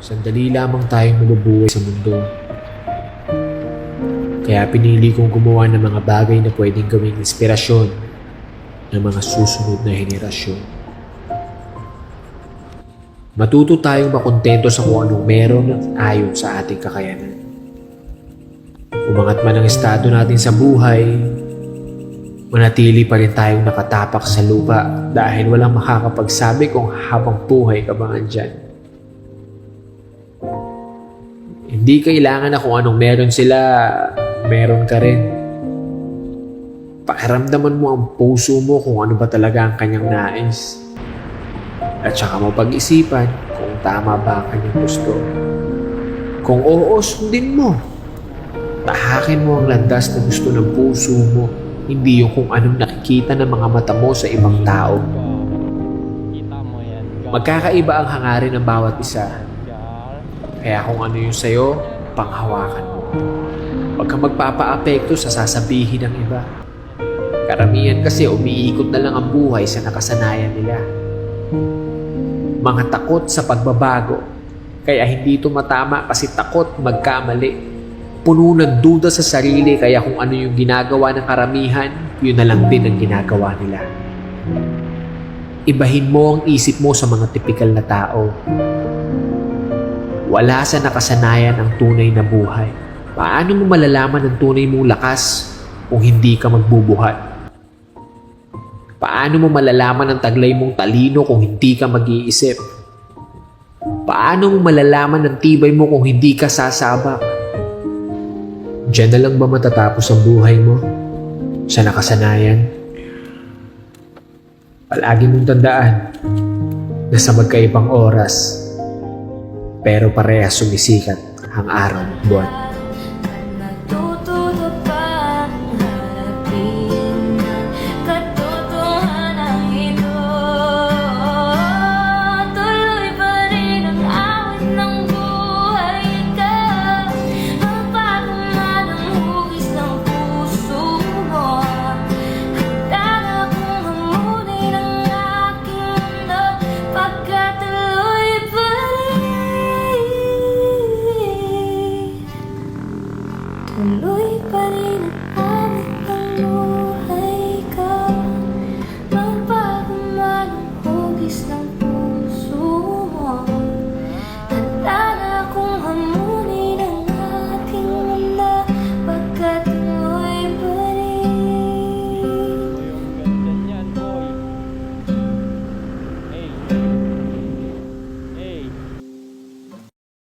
Sandali lamang tayong mabubuhay sa mundo. Kaya pinili kong gumawa ng mga bagay na pwedeng gawing inspirasyon ng mga susunod na henerasyon. Matuto tayong makontento sa kung anong meron ayon sa ating kakayanan. Umangat man ang estado natin sa buhay, manatili pa rin tayong nakatapak sa lupa dahil walang makakapagsabi kung habang buhay ka ba andyan. Hindi kailangan na kung anong meron sila, meron ka rin. Pakiramdaman mo ang puso mo kung ano ba talaga ang kanyang nais. At saka mo pag-isipan kung tama ba ang kanyang gusto. Kung oo, sundin mo. Tahakin mo ang landas na gusto ng puso mo, hindi yung kung anong nakikita ng mga mata mo sa ibang tao. Magkakaiba ang hangarin ng bawat isa. Kaya kung ano yung sayo, panghawakan mo. Huwag kang magpapa-apekto sa sasabihin ng iba. Karamihan kasi umiikot na lang ang buhay sa nakasanayan nila. Mga takot sa pagbabago, kaya hindi tumatama kasi takot magkamali. Puno ng duda sa sarili, kaya kung ano yung ginagawa ng karamihan, yun na lang din ang ginagawa nila. Ibahin mo ang isip mo sa mga tipikal na tao. Wala sa nakasanayan ang tunay na buhay. Paano mo malalaman ang tunay mong lakas kung hindi ka magbubuhat? Paano mo malalaman ang taglay mong talino kung hindi ka mag-iisip? Paano mo malalaman ang tibay mo kung hindi ka sasabak? Diyan na lang ba matatapos ang buhay mo? Sa nakasanayan? Palagi mong tandaan na sa magkaibang oras, pero parehas sumisikat ang araw at buwan.